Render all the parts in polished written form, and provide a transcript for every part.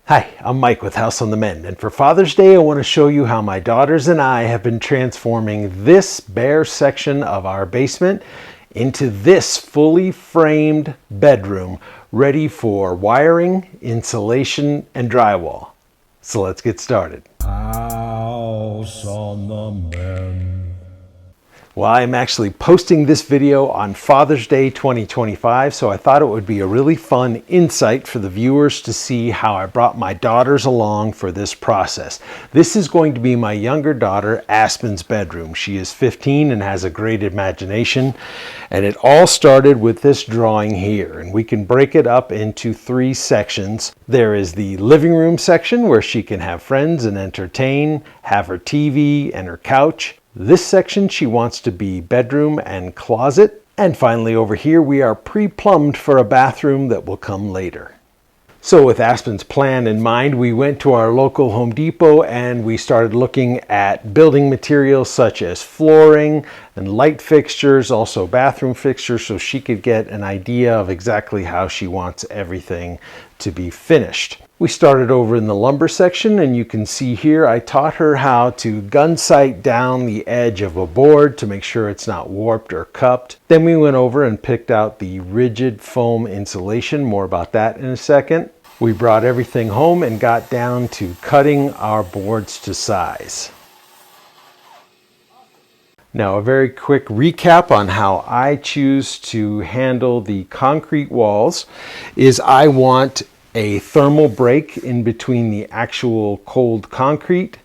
Hi, I'm Mike with House on the Mend, and for Father's Day I want to show you how my daughters and I have been transforming this bare section of our basement into this fully framed bedroom ready for wiring, insulation, and drywall. So let's get started. House on the Mend. Well, I'm actually posting this video on Father's Day 2025, so I thought it would be a really fun insight for the viewers to see how I brought my daughters along for this process. This is going to be my younger daughter, Aspen's bedroom. She is 15 and has a great imagination, and it all started with this drawing here, and we can break it up into 3 sections. There is the living room section where she can have friends and entertain, have her TV and her couch. This section she wants to be bedroom and closet. And finally over here we are pre-plumbed for a bathroom that will come later. So with Aspen's plan in mind, we went to our local Home Depot and we started looking at building materials such as flooring and light fixtures, also bathroom fixtures, so she could get an idea of exactly how she wants everything to be finished. We started over in the lumber section, and you can see here I taught her how to gun sight down the edge of a board to make sure it's not warped or cupped. Then we went over and picked out the rigid foam insulation. More about that in a second. We brought everything home and got down to cutting our boards to size. Now, a very quick recap on how I choose to handle the concrete walls is I want a thermal break in between the actual cold concrete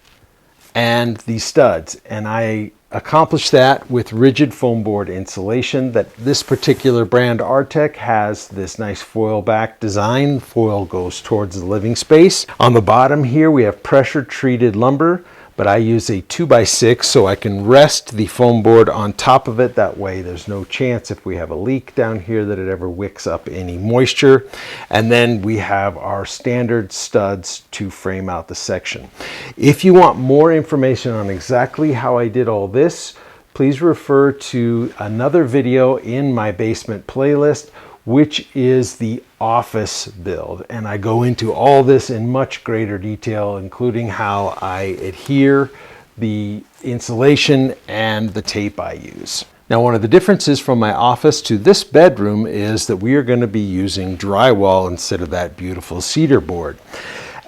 and the studs, and I accomplish that with rigid foam board insulation. That this particular brand, Artec, has this nice foil back design. Foil goes towards the living space. On the bottom here we have pressure treated lumber, but I use a 2x6 so I can rest the foam board on top of it. That way there's no chance if we have a leak down here that it ever wicks up any moisture. And then we have our standard studs to frame out the section. If you want more information on exactly how I did all this, please refer to another video in my basement playlist, which is the office build, and I go into all this in much greater detail, including how I adhere the insulation and the tape I use. Now, one of the differences from my office to this bedroom is that we are going to be using drywall instead of that beautiful cedar board.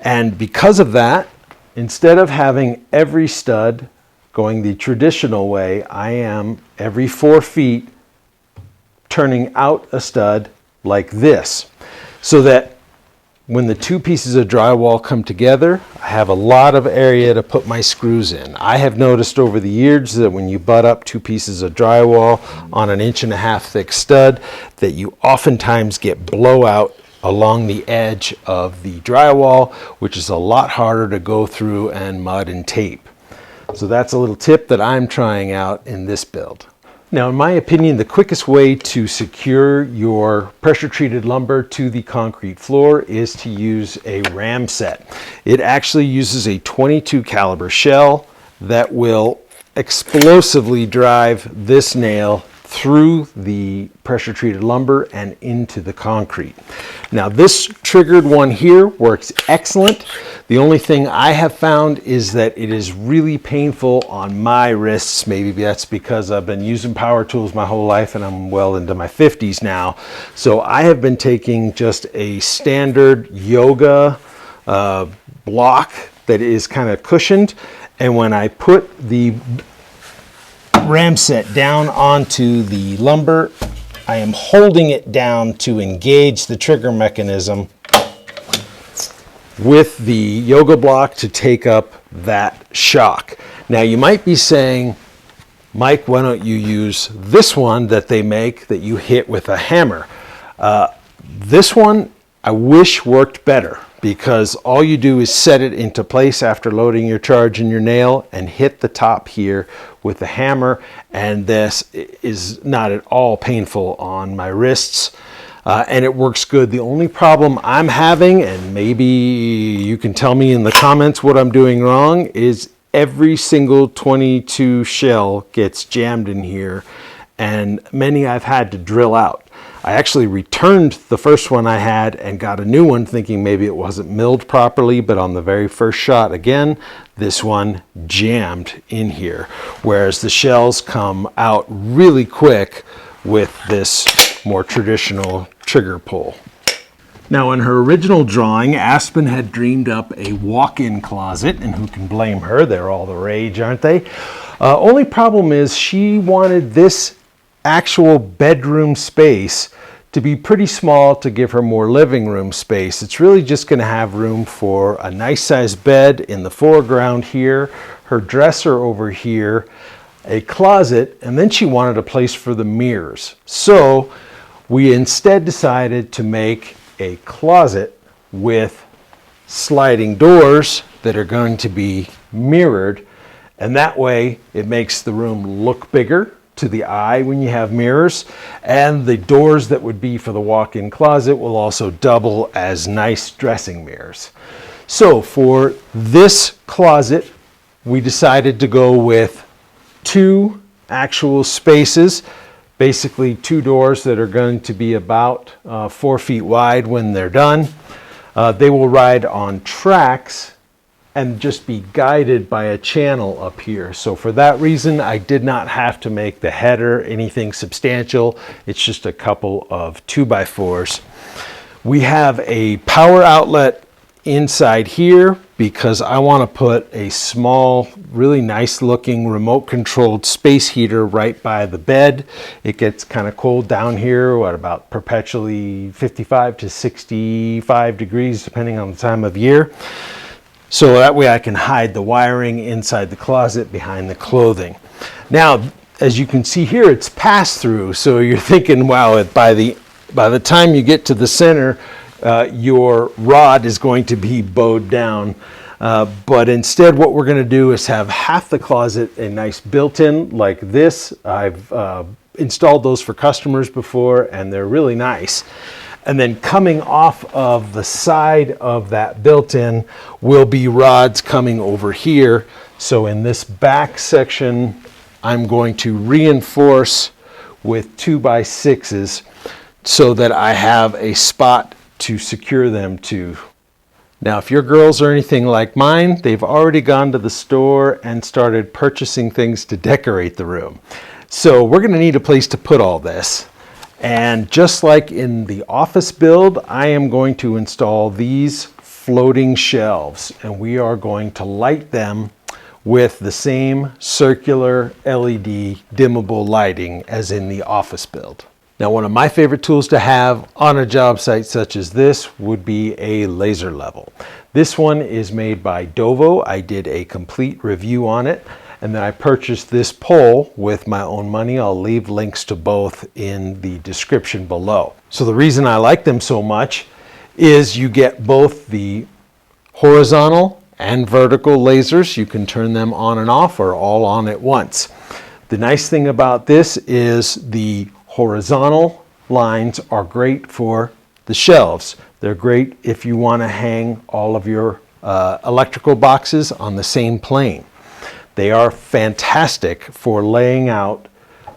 And because of that, instead of having every stud going the traditional way, I am every 4 feet turning out a stud like this, so that when the 2 pieces of drywall come together, I have a lot of area to put my screws in. I have noticed over the years that when you butt up 2 pieces of drywall on an 1.5 inch thick stud, that you oftentimes get blowout along the edge of the drywall, which is a lot harder to go through and mud and tape. So that's a little tip that I'm trying out in this build. Now, in my opinion, the quickest way to secure your pressure-treated lumber to the concrete floor is to use a ram set. It actually uses a .22 caliber shell that will explosively drive this nail through the pressure-treated lumber and into the concrete. Now, this triggered one here works excellent. The only thing I have found is that it is really painful on my wrists. Maybe that's because I've been using power tools my whole life and I'm well into my 50s now. So I have been taking just a standard yoga block that is kind of cushioned, and when I put the ram set down onto the lumber, I am holding it down to engage the trigger mechanism with the yoga block to take up that shock. Now, you might be saying, Mike, why don't you use this one that they make that you hit with a hammer? This one I wish worked better, because all you do is set it into place after loading your charge in your nail and hit the top here with the hammer, and this is not at all painful on my wrists, and it works good. The only problem I'm having, and maybe you can tell me in the comments what I'm doing wrong, is every single .22 shell gets jammed in here, and many I've had to drill out. I actually returned the first one I had and got a new one thinking maybe it wasn't milled properly, but on the very first shot again, this one jammed in here, whereas the shells come out really quick with this more traditional trigger pull. Now, in her original drawing, Aspen had dreamed up a walk-in closet, and who can blame her? They're all the rage, aren't they? Only problem is she wanted this actual bedroom space to be pretty small to give her more living room space. It's really just going to have room for a nice sized bed in the foreground here, her dresser over here, a closet, and then she wanted a place for the mirrors. So we instead decided to make a closet with sliding doors that are going to be mirrored, and that way it makes the room look bigger to the eye when you have mirrors, and the doors that would be for the walk-in closet will also double as nice dressing mirrors. So for this closet, we decided to go with 2 actual spaces, basically 2 doors that are going to be about 4 feet wide when they're done. They will ride on tracks and just be guided by a channel up here. So for that reason, I did not have to make the header anything substantial. It's just a couple of 2x4s. We have a power outlet inside here because I want to put a small, really nice looking remote controlled space heater right by the bed. It gets kind of cold down here at about perpetually 55 to 65 degrees depending on the time of year. So that way I can hide the wiring inside the closet behind the clothing. Now, as you can see here, it's pass-through. So you're thinking, wow, by the time you get to the center, your rod is going to be bowed down. But instead, what we're going to do is have half the closet a nice built-in like this. I've installed those for customers before, and they're really nice. And then coming off of the side of that built-in will be rods coming over here. So in this back section, I'm going to reinforce with 2x6s so that I have a spot to secure them to. Now, if your girls are anything like mine, they've already gone to the store and started purchasing things to decorate the room. So we're going to need a place to put all this. And just like in the office build, I am going to install these floating shelves, and we are going to light them with the same circular LED dimmable lighting as in the office build. Now, one of my favorite tools to have on a job site such as this would be a laser level. This one is made by Dovo. I did a complete review on it. And then I purchased this pole with my own money. I'll leave links to both in the description below. So the reason I like them so much is you get both the horizontal and vertical lasers. You can turn them on and off or all on at once. The nice thing about this is the horizontal lines are great for the shelves. They're great if you want to hang all of your electrical boxes on the same plane. They are fantastic for laying out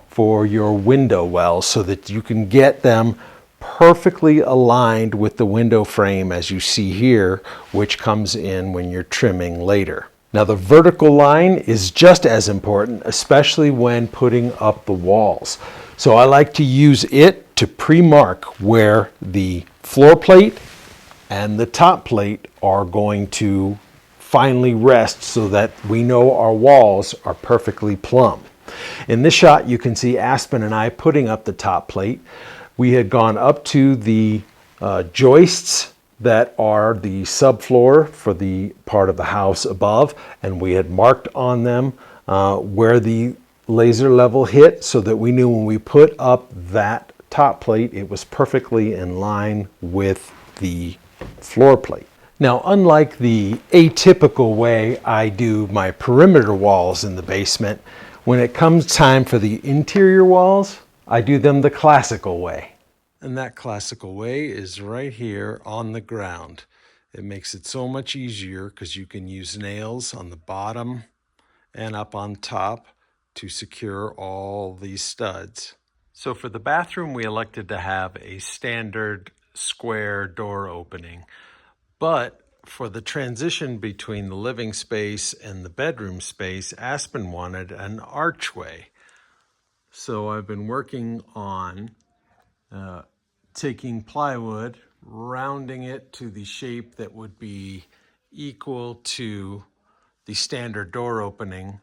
for your window wells so that you can get them perfectly aligned with the window frame as you see here, which comes in when you're trimming later. Now, the vertical line is just as important, especially when putting up the walls. So I like to use it to pre-mark where the floor plate and the top plate are going to finally rest so that we know our walls are perfectly plumb. In this shot, you can see Aspen and I putting up the top plate. We had gone up to the joists that are the subfloor for the part of the house above, and we had marked on them where the laser level hit so that we knew when we put up that top plate, it was perfectly in line with the floor plate. Now, unlike the atypical way I do my perimeter walls in the basement, when it comes time for the interior walls, I do them the classical way. And that classical way is right here on the ground. It makes it so much easier because you can use nails on the bottom and up on top to secure all these studs. So for the bathroom, we elected to have a standard square door opening. But for the transition between the living space and the bedroom space, Aspen wanted an archway. So I've been working on taking plywood, rounding it to the shape that would be equal to the standard door opening,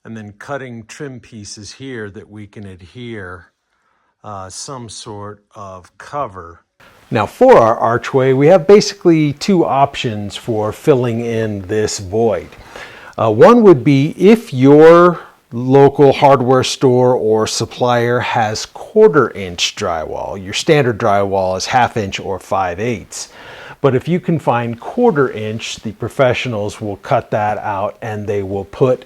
and then cutting trim pieces here that we can adhere some sort of cover. Now for our archway, we have basically two options for filling in this void. One would be if your local hardware store or supplier has 1/4 inch drywall. Your standard drywall is 1/2 inch or 5/8. But if you can find 1/4 inch, the professionals will cut that out and they will put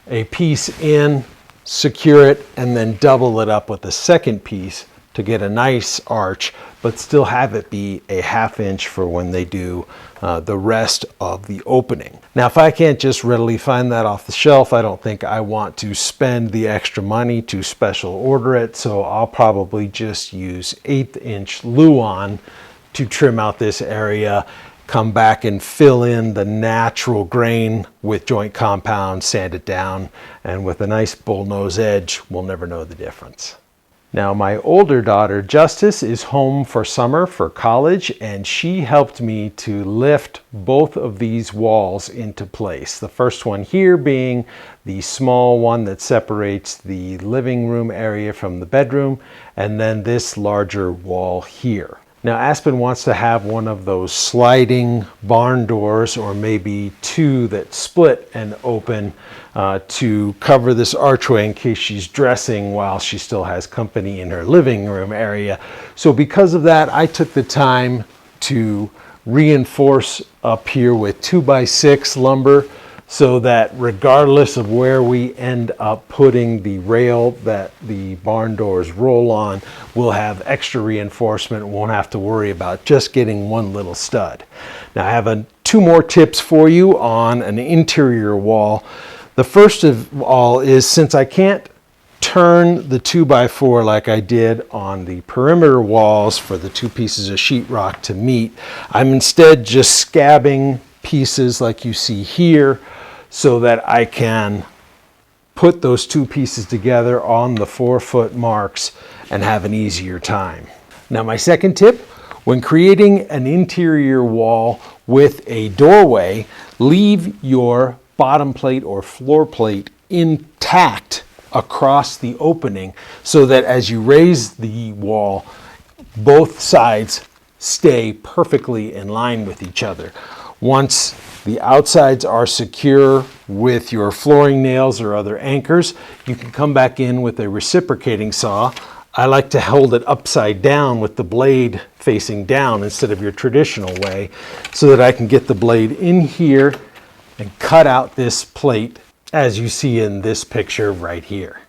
a piece in, secure it, and then double it up with a second piece to get a nice arch, but still have it be a 1/2 inch for when they do the rest of the opening. Now, if I can't just readily find that off the shelf, I don't think I want to spend the extra money to special order it, so I'll probably just use 1/8 inch Luan to trim out this area, come back and fill in the natural grain with joint compound, sand it down, and with a nice bullnose edge, we'll never know the difference. Now, my older daughter, Justice, is home for summer for college, and she helped me to lift both of these walls into place. The first one here being the small one that separates the living room area from the bedroom, and then this larger wall here. Now, Aspen wants to have one of those sliding barn doors, or maybe two that split and open to cover this archway in case she's dressing while she still has company in her living room area. So because of that, I took the time to reinforce up here with 2x6 lumber, so that regardless of where we end up putting the rail that the barn doors roll on, we'll have extra reinforcement, won't have to worry about just getting one little stud. Now, I have two more tips for you on an interior wall. The first of all is, since I can't turn the 2x4 like I did on the perimeter walls for the two pieces of sheetrock to meet, I'm instead just scabbing pieces like you see here, so that I can put those two pieces together on the 4-foot marks and have an easier time. Now, my second tip, when creating an interior wall with a doorway, leave your bottom plate or floor plate intact across the opening, so that as you raise the wall, both sides stay perfectly in line with each other. Once the outsides are secure with your flooring nails or other anchors, you can come back in with a reciprocating saw. I like to hold it upside down with the blade facing down instead of your traditional way, so that I can get the blade in here and cut out this plate as you see in this picture right here.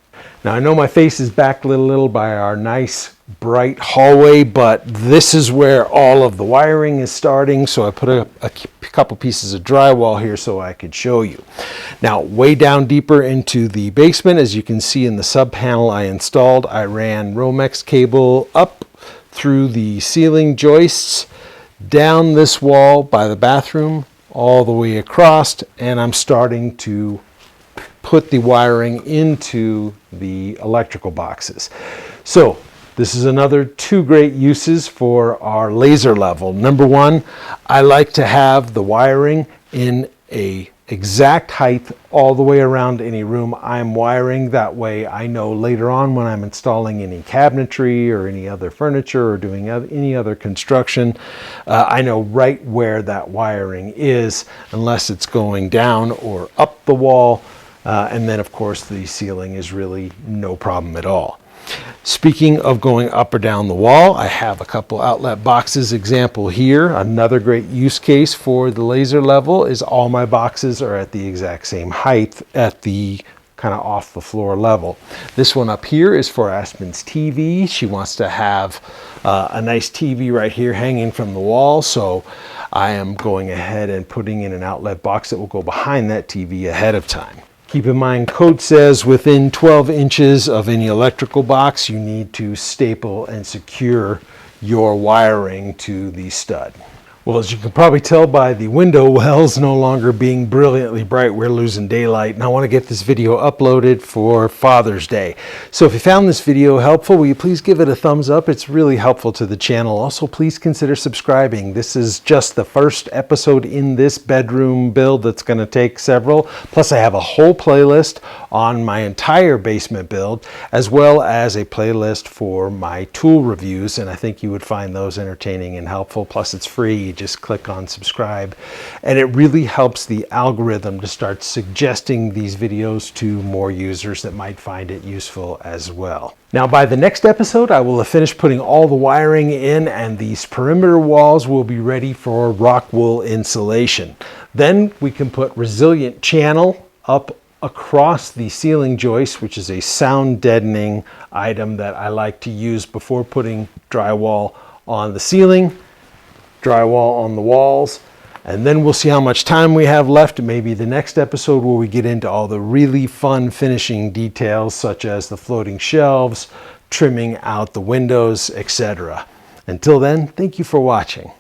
Now, I know my face is backlit a little by our nice bright hallway, but this is where all of the wiring is starting, so I put a couple pieces of drywall here so I could show you. Now, way down deeper into the basement, as you can see in the sub panel I installed, I ran Romex cable up through the ceiling joists, down this wall by the bathroom, all the way across, and I'm starting to put the wiring into the electrical boxes. So this is another two great uses for our laser level. Number one, I like to have the wiring in a exact height all the way around any room I'm wiring. That way I know later on when I'm installing any cabinetry or any other furniture or doing any other construction, I know right where that wiring is, unless it's going down or up the wall. And then, of course, the ceiling is really no problem at all. Speaking of going up or down the wall, I have a couple outlet boxes example here. Another great use case for the laser level is all my boxes are at the exact same height at the kind of off the floor level. This one up here is for Aspen's TV. She wants to have a nice TV right here hanging from the wall, so I am going ahead and putting in an outlet box that will go behind that TV ahead of time. Keep in mind, code says within 12 inches of any electrical box, you need to staple and secure your wiring to the stud. Well, as you can probably tell by the window wells no longer being brilliantly bright, we're losing daylight, and I want to get this video uploaded for Father's Day. So if you found this video helpful, will you please give it a thumbs up? It's really helpful to the channel. Also, please consider subscribing. This is just the first episode in this bedroom build that's going to take several. Plus, I have a whole playlist on my entire basement build, as well as a playlist for my tool reviews, and I think you would find those entertaining and helpful. Plus, it's free. Just click on subscribe, and it really helps the algorithm to start suggesting these videos to more users that might find it useful as well. Now, by the next episode, I will have finished putting all the wiring in, and these perimeter walls will be ready for rock wool insulation. Then we can put resilient channel up across the ceiling joist, which is a sound deadening item that I like to use before putting drywall on the ceiling, drywall on the walls, and then we'll see how much time we have left. Maybe the next episode where we get into all the really fun finishing details, such as the floating shelves, trimming out the windows, etc. Until then, thank you for watching.